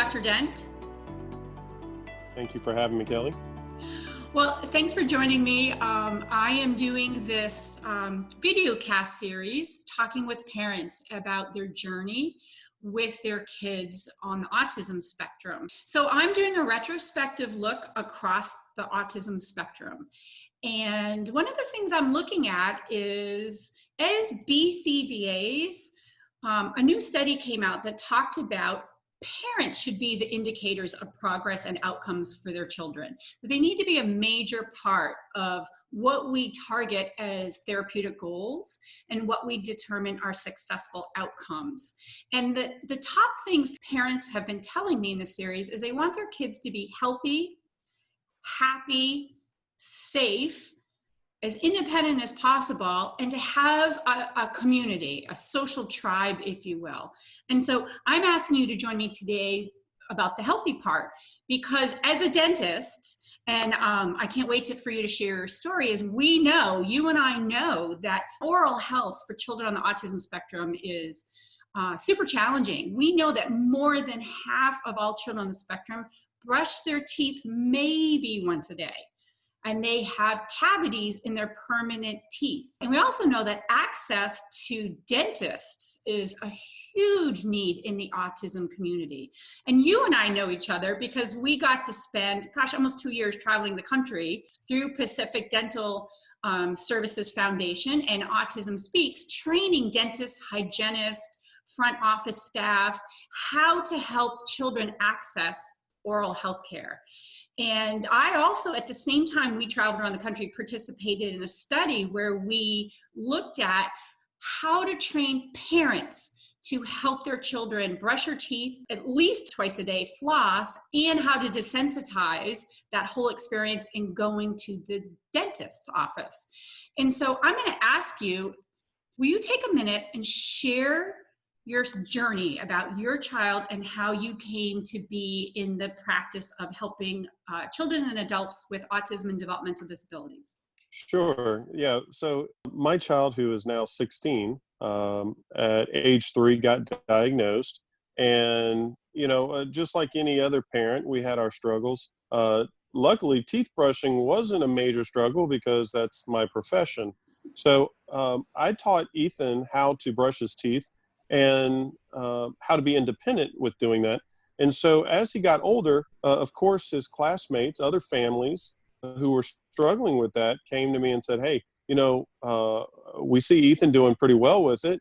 Dr. Dent. Thank you for having me, Kelly. Well, thanks for joining me. I am doing this video cast series talking with parents about their journey with their kids on the autism spectrum. So I'm doing a retrospective look across the autism spectrum. And one of the things I'm looking at is, as BCBAs, a new study came out that talked about parents should be the indicators of progress and outcomes for their children. They need to be a major part of what we target as therapeutic goals and what we determine are successful outcomes. And the top things parents have been telling me in this series is they want their kids to be healthy, happy, safe, as independent as possible, and to have a community, a social tribe, if you will. And so I'm asking you to join me today about the healthy part, because as a dentist, and I can't wait for you to share your story, is we know, you and I know, that oral health for children on the autism spectrum is super challenging. We know that more than half of all children on the spectrum brush their teeth maybe once a day, and they have cavities in their permanent teeth. And we also know that access to dentists is a huge need in the autism community. And you and I know each other because we got to spend, almost 2 years traveling the country through Pacific Dental Services Foundation and Autism Speaks, training dentists, hygienists, front office staff, how to help children access oral health care. And I also, at the same time we traveled around the country, participated in a study where we looked at how to train parents to help their children brush their teeth at least twice a day, floss, and how to desensitize that whole experience in going to the dentist's office. And so I'm going to ask you, will you take a minute and share your journey about your child and how you came to be in the practice of helping children and adults with autism and developmental disabilities? Sure. Yeah. So my child, who is now 16, at age 3, got diagnosed. And, just like any other parent, we had our struggles. Luckily, teeth brushing wasn't a major struggle because that's my profession. So I taught Ethan how to brush his teeth and how to be independent with doing that. And so as he got older, of course, his classmates, other families who were struggling with that came to me and said, hey, we see Ethan doing pretty well with it.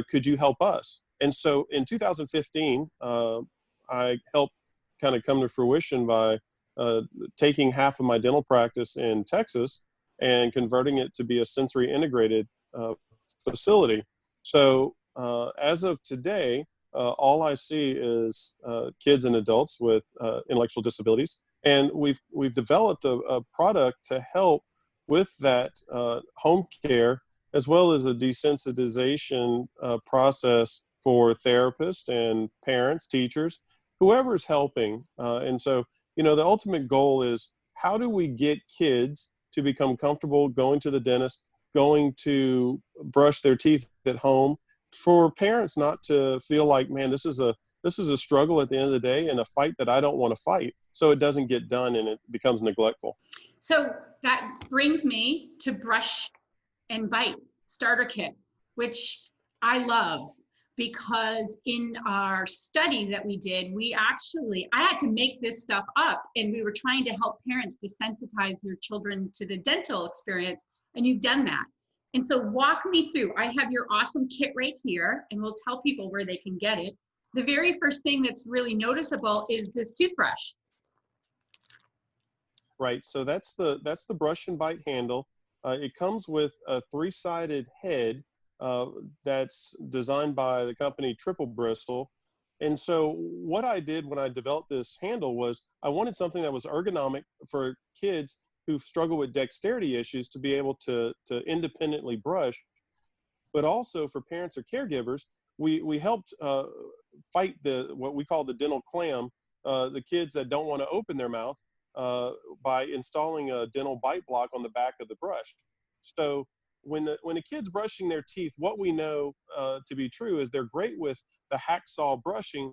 Could you help us? And so in 2015, I helped kind of come to fruition by taking half of my dental practice in Texas and converting it to be a sensory integrated facility. So as of today, all I see is kids and adults with intellectual disabilities, and we've developed a product to help with that home care, as well as a desensitization process for therapists and parents, teachers, whoever's helping. And so, the ultimate goal is, how do we get kids to become comfortable going to the dentist, going to brush their teeth at home, for parents not to feel like, man, this is a struggle at the end of the day and a fight that I don't want to fight, so it doesn't get done and it becomes neglectful. So that brings me to Brush and Bite starter kit, which I love, because in our study that we did, I had to make this stuff up, and we were trying to help parents desensitize their children to the dental experience, and you've done that. And so walk me through. I have your awesome kit right here, and we'll tell people where they can get it. The very first thing that's really noticeable is this toothbrush. Right. So that's the Brush and Bite handle. It comes with a 3-sided head that's designed by the company Triple Bristle. And so what I did when I developed this handle was I wanted something that was ergonomic for kids who struggle with dexterity issues to be able to independently brush, but also for parents or caregivers. We helped fight what we call the dental clam, the kids that don't want to open their mouth, by installing a dental bite block on the back of the brush. So when a kid's brushing their teeth, what we know to be true is they're great with the hacksaw brushing,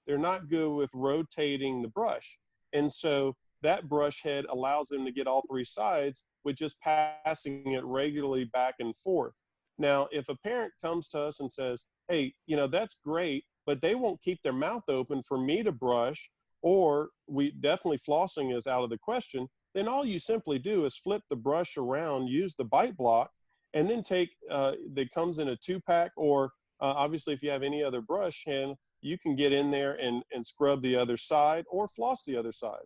they're not good with rotating the brush. And so that brush head allows them to get all three sides with just passing it regularly back and forth. Now, if a parent comes to us and says, hey, that's great, but they won't keep their mouth open for me to brush, or we definitely flossing is out of the question, then all you simply do is flip the brush around, use the bite block, and then take, that comes in a 2-pack, or obviously if you have any other brush hand, you can get in there and scrub the other side or floss the other side,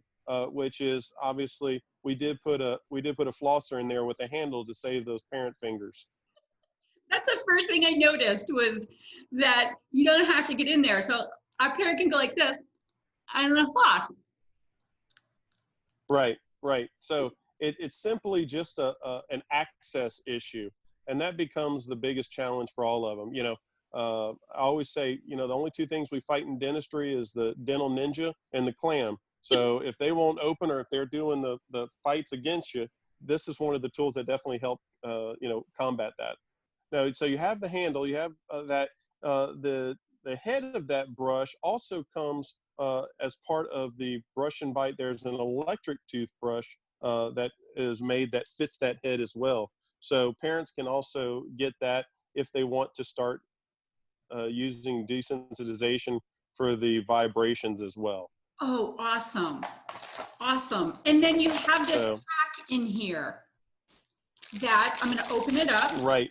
which is obviously, we did put a flosser in there with a handle to save those parent fingers. That's the first thing I noticed, was that you don't have to get in there. So our parent can go like this and then floss. Right. So it's simply just an access issue, and that becomes the biggest challenge for all of them. I always say, the only two things we fight in dentistry is the dental ninja and the clam. So if they won't open, or if they're doing the fights against you, this is one of the tools that definitely help, combat that. Now, so you have the handle, you have that, the head of that brush also comes as part of the Brushandbite. There's an electric toothbrush that is made that fits that head as well. So parents can also get that if they want to start using desensitization for the vibrations as well. Oh, awesome. Awesome. And then you have this So, pack in here that I'm going to open it up. right.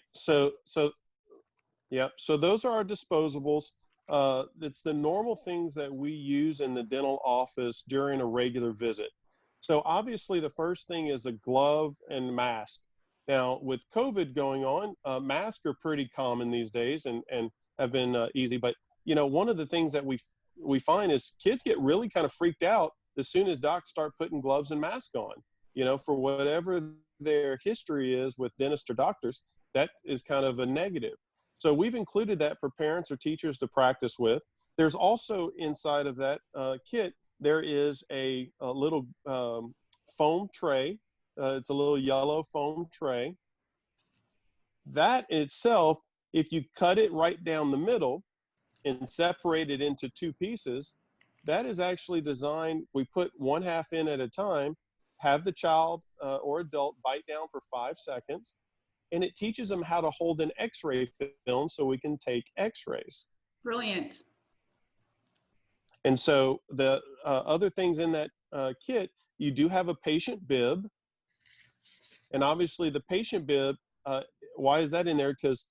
Yeah. So those are our disposables. It's the normal things that we use in the dental office during a regular visit. So obviously the first thing is a glove and mask. Now with COVID going on, masks are pretty common these days and have been easy. But one of the things that we find is kids get really kind of freaked out as soon as docs start putting gloves and masks on. For whatever their history is with dentists or doctors, that is kind of a negative. So we've included that for parents or teachers to practice with. There's also inside of that kit, there is a little foam tray. It's a little yellow foam tray. That itself, if you cut it right down the middle and separate it into two pieces, that is actually designed, we put 1/2 in at a time, have the child or adult bite down for 5 seconds, and it teaches them how to hold an x-ray film so we can take x-rays. Brilliant. And so the other things in that kit, you do have a patient bib. And obviously the patient bib, why is that in there? Because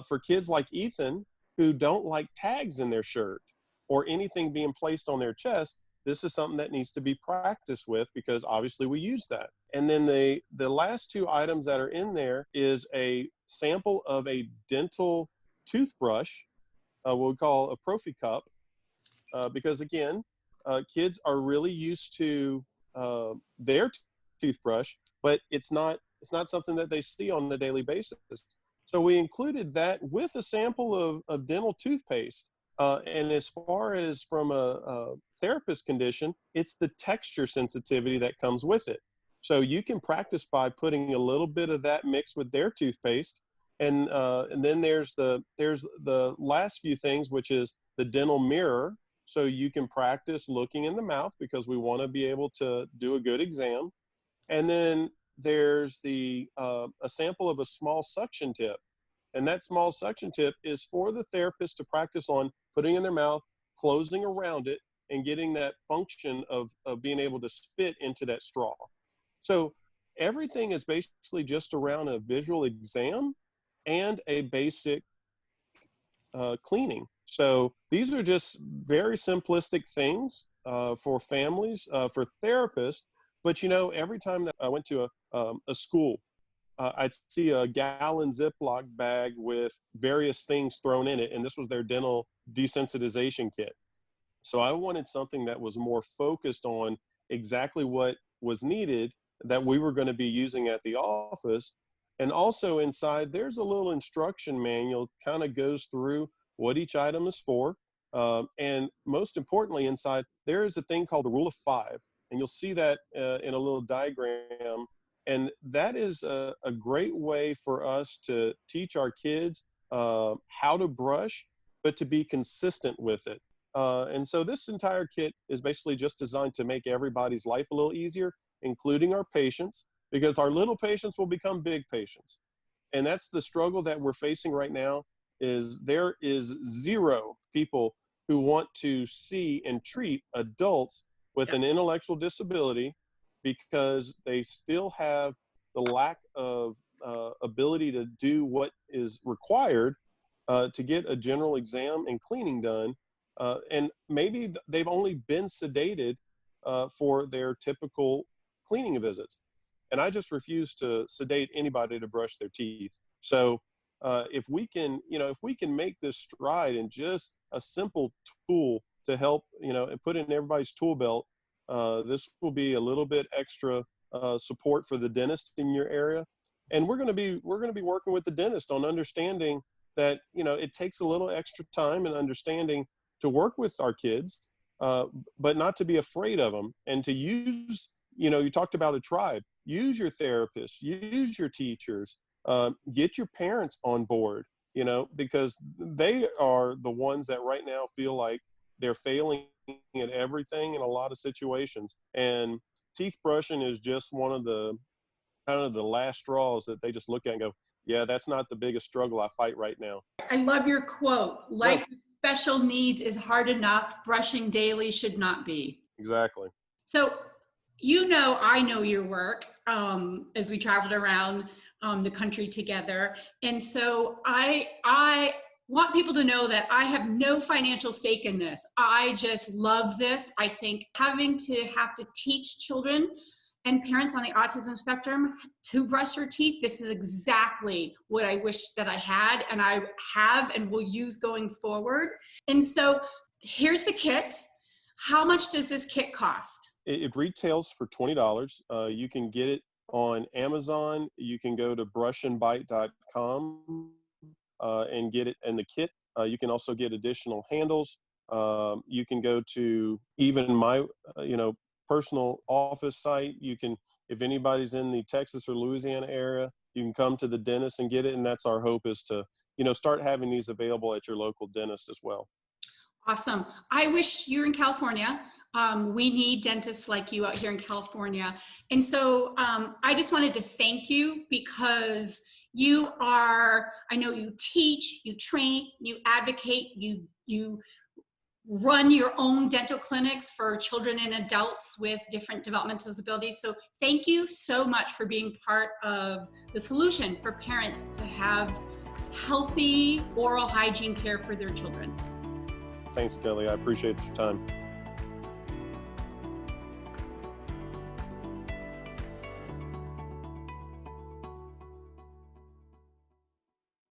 for kids like Ethan, who don't like tags in their shirt or anything being placed on their chest, this is something that needs to be practiced with, because obviously we use that. And then the last two items that are in there is a sample of a dental toothbrush, what we call a Profi cup, because again, kids are really used to their toothbrush, but it's not something that they see on a daily basis. So we included that with a sample of dental toothpaste. And as far as from a therapist condition, it's the texture sensitivity that comes with it. So you can practice by putting a little bit of that mixed with their toothpaste. And then there's the last few things, which is the dental mirror. So you can practice looking in the mouth, because we want to be able to do a good exam. And then there's a sample of a small suction tip. And that small suction tip is for the therapist to practice on putting in their mouth, closing around it, and getting that function of being able to spit into that straw. So everything is basically just around a visual exam and a basic cleaning. So these are just very simplistic things for families, for therapists. But every time that I went to a school, I'd see a gallon Ziploc bag with various things thrown in it, and this was their dental desensitization kit. So I wanted something that was more focused on exactly what was needed, that we were going to be using at the office. And also inside, there's a little instruction manual, kind of goes through what each item is for. And most importantly, inside, there is a thing called the rule of 5. And you'll see that in a little diagram. And that is a great way for us to teach our kids how to brush, but to be consistent with it. And so this entire kit is basically just designed to make everybody's life a little easier, including our patients, because our little patients will become big patients. And that's the struggle that we're facing right now. Is there is zero people who want to see and treat adults with an intellectual disability, because they still have the lack of ability to do what is required to get a general exam and cleaning done. And maybe they've only been sedated for their typical cleaning visits. And I just refuse to sedate anybody to brush their teeth. So if we can, if we can make this stride in just a simple tool to help, and put in everybody's tool belt, this will be a little bit extra support for the dentist in your area. And we're going to be working with the dentist on understanding that, it takes a little extra time and understanding to work with our kids, but not to be afraid of them, and to use, you talked about a tribe. Use your therapists, use your teachers, get your parents on board, because they are the ones that right now feel like they're failing at everything in a lot of situations. And teeth brushing is just one of the kind of the last straws that they just look at and go, yeah, that's not the biggest struggle I fight right now. I love your quote. Yeah, Life with special needs is hard enough. Brushing daily should not be. exactly. So, I know your work as we traveled around the country together. And so I want people to know that I have no financial stake in this. I just love this. I think having to have to teach children and parents on the autism spectrum to brush your teeth, this is exactly what I wish that I had, and I have and will use going forward. And so here's the kit. How much does this kit cost? It retails for $20. You can get it on Amazon. You can go to brushandbite.com and get it in the kit. You can also get additional handles. You can go to even my, personal office site. You can, if anybody's in the Texas or Louisiana area, you can come to the dentist and get it. And that's our hope, is to, start having these available at your local dentist as well. Awesome. I wish you're in California. We need dentists like you out here in California. And so I just wanted to thank you, because I know you teach, you train, you advocate, you run your own dental clinics for children and adults with different developmental disabilities. So thank you so much for being part of the solution for parents to have healthy oral hygiene care for their children. Thanks, Kelly. I appreciate your time.